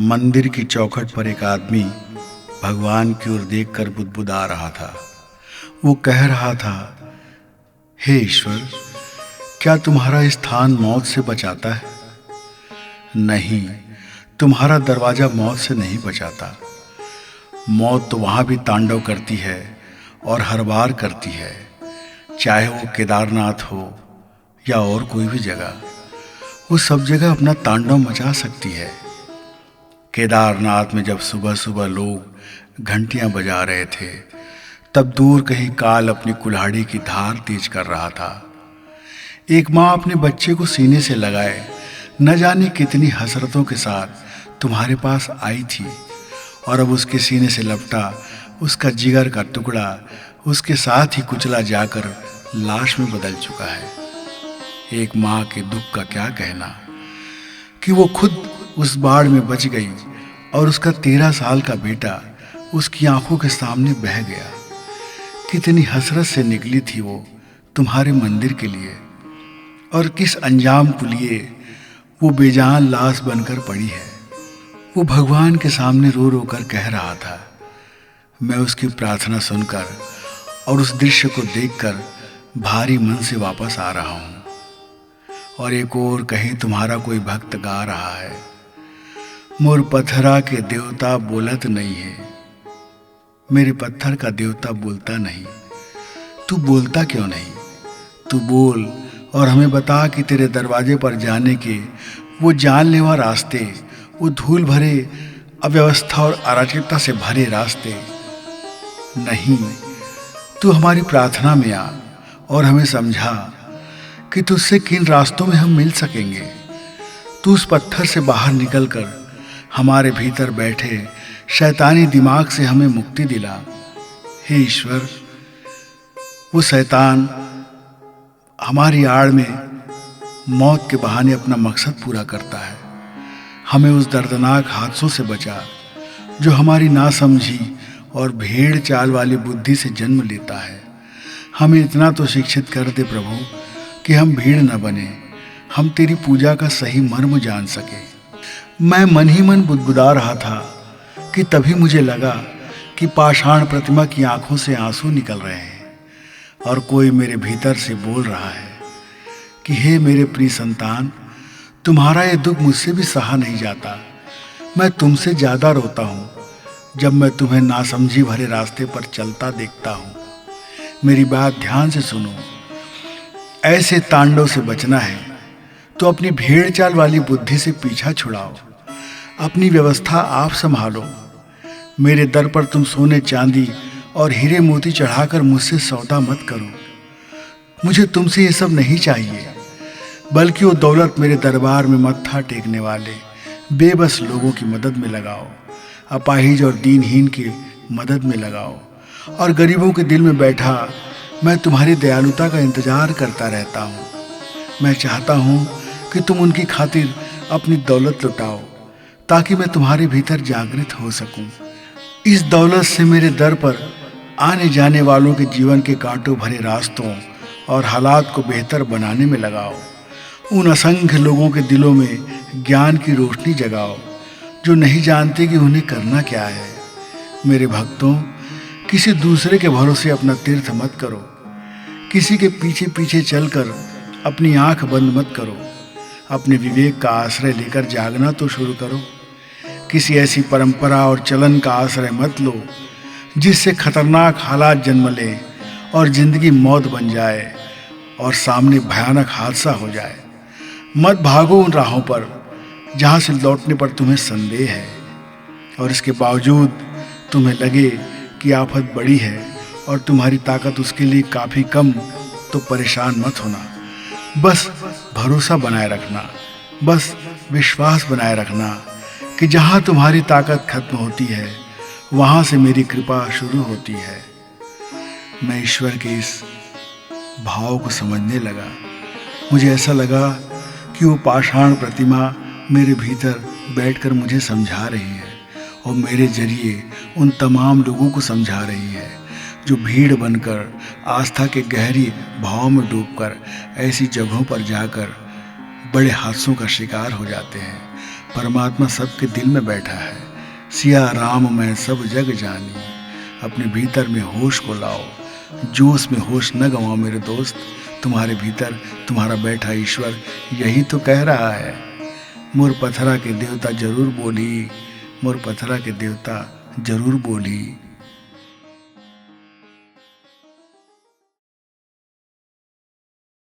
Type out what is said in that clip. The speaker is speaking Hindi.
मंदिर की चौखट पर एक आदमी भगवान की ओर देखकर बुदबुदा रहा था। वो कह रहा था, हे ईश्वर, क्या तुम्हारा स्थान मौत से बचाता है? नहीं, तुम्हारा दरवाजा मौत से नहीं बचाता। मौत तो वहाँ भी तांडव करती है और हर बार करती है, चाहे वो केदारनाथ हो या और कोई भी जगह। वो सब जगह अपना तांडव मचा सकती है। केदारनाथ में जब सुबह सुबह लोग घंटियां बजा रहे थे, तब दूर कहीं काल अपनी कुल्हाड़ी की धार तेज कर रहा था। एक माँ अपने बच्चे को सीने से लगाए न जाने कितनी हसरतों के साथ तुम्हारे पास आई थी, और अब उसके सीने से लपटा उसका जिगर का टुकड़ा उसके साथ ही कुचला जाकर लाश में बदल चुका है। एक माँ के दुख का क्या कहना कि वो खुद उस बाढ़ में बच गई और उसका 13 साल का बेटा उसकी आंखों के सामने बह गया। कितनी हसरत से निकली थी वो तुम्हारे मंदिर के लिए, और किस अंजाम को लिए वो बेजान लाश बनकर पड़ी है। वो भगवान के सामने रो रो कर कह रहा था। मैं उसकी प्रार्थना सुनकर और उस दृश्य को देखकर भारी मन से वापस आ रहा हूँ। और एक और कहीं तुम्हारा कोई भक्त गा रहा है, मोर पत्थरा के देवता बोलत नहीं है। मेरे पत्थर का देवता बोलता नहीं। तू बोलता क्यों नहीं? तू बोल और हमें बता कि तेरे दरवाजे पर जाने के वो जानलेवा रास्ते, वो धूल भरे अव्यवस्था और अराजकता से भरे रास्ते नहीं। तू हमारी प्रार्थना में आ और हमें समझा कि तुझसे किन रास्तों में हम मिल सकेंगे। तू उस पत्थर से बाहर निकलकर हमारे भीतर बैठे शैतानी दिमाग से हमें मुक्ति दिला। हे ईश्वर, वो शैतान हमारी आड़ में मौत के बहाने अपना मकसद पूरा करता है। हमें उस दर्दनाक हादसों से बचा जो हमारी नासमझी और भेड़ चाल वाली बुद्धि से जन्म लेता है। हमें इतना तो शिक्षित कर दे प्रभु कि हम भीड़ न बने, हम तेरी पूजा का सही मर्म जान सके। मैं मन ही मन बुदबुदा रहा था कि तभी मुझे लगा कि पाषाण प्रतिमा की आंखों से आंसू निकल रहे हैं और कोई मेरे भीतर से बोल रहा है कि हे मेरे प्रिय संतान, तुम्हारा ये दुख मुझसे भी सहा नहीं जाता। मैं तुमसे ज़्यादा रोता हूँ जब मैं तुम्हें नासमझी भरे रास्ते पर चलता देखता हूँ। मेरी बात ध्यान से सुनो। ऐसे तांडव से बचना है तो अपनी भेड़ चाल वाली बुद्धि से पीछा छुड़ाओ। अपनी व्यवस्था आप संभालो। मेरे दर पर तुम सोने चांदी और हीरे मोती चढ़ाकर मुझसे सौदा मत करो। मुझे तुमसे ये सब नहीं चाहिए, बल्कि वो दौलत मेरे दरबार में मत्था टेकने वाले बेबस लोगों की मदद में लगाओ, अपाहिज और दीनहीन की मदद में लगाओ। और गरीबों के दिल में बैठा मैं तुम्हारी दयालुता का इंतजार करता रहता हूँ। मैं चाहता हूँ कि तुम उनकी खातिर अपनी दौलत लुटाओ, ताकि मैं तुम्हारे भीतर जागृत हो सकूं। इस दौलत से मेरे दर पर आने जाने वालों के जीवन के कांटों भरे रास्तों और हालात को बेहतर बनाने में लगाओ। उन असंख्य लोगों के दिलों में ज्ञान की रोशनी जगाओ जो नहीं जानते कि उन्हें करना क्या है। मेरे भक्तों, किसी दूसरे के भरोसे अपना तीर्थ मत करो। किसी के पीछे पीछे चलकर अपनी आंख बंद मत करो। अपने विवेक का आश्रय लेकर जागना तो शुरू करो। किसी ऐसी परंपरा और चलन का आश्रय मत लो जिससे खतरनाक हालात जन्म ले और जिंदगी मौत बन जाए और सामने भयानक हादसा हो जाए। मत भागो उन राहों पर जहाँ से लौटने पर तुम्हें संदेह है, और इसके बावजूद तुम्हें लगे कि आफत बड़ी है और तुम्हारी ताकत उसके लिए काफ़ी कम, तो परेशान मत होना। बस भरोसा बनाए रखना, बस विश्वास बनाए रखना कि जहाँ तुम्हारी ताकत खत्म होती है वहाँ से मेरी कृपा शुरू होती है। मैं ईश्वर के इस भाव को समझने लगा। मुझे ऐसा लगा कि वो पाषाण प्रतिमा मेरे भीतर बैठकर मुझे समझा रही है और मेरे जरिए उन तमाम लोगों को समझा रही है जो भीड़ बनकर आस्था के गहरी भाव में डूबकर ऐसी जगहों पर जाकर बड़े हादसों का शिकार हो जाते हैं। परमात्मा सबके दिल में बैठा है। सिया राम मैं सब जग जानी, अपने भीतर में होश को लाओ, जोश में होश न गंवाओ मेरे दोस्त। तुम्हारे भीतर तुम्हारा बैठा ईश्वर यही तो कह रहा है। मोर पथरा के देवता जरूर बोली, मोर पथरा के देवता जरूर बोली।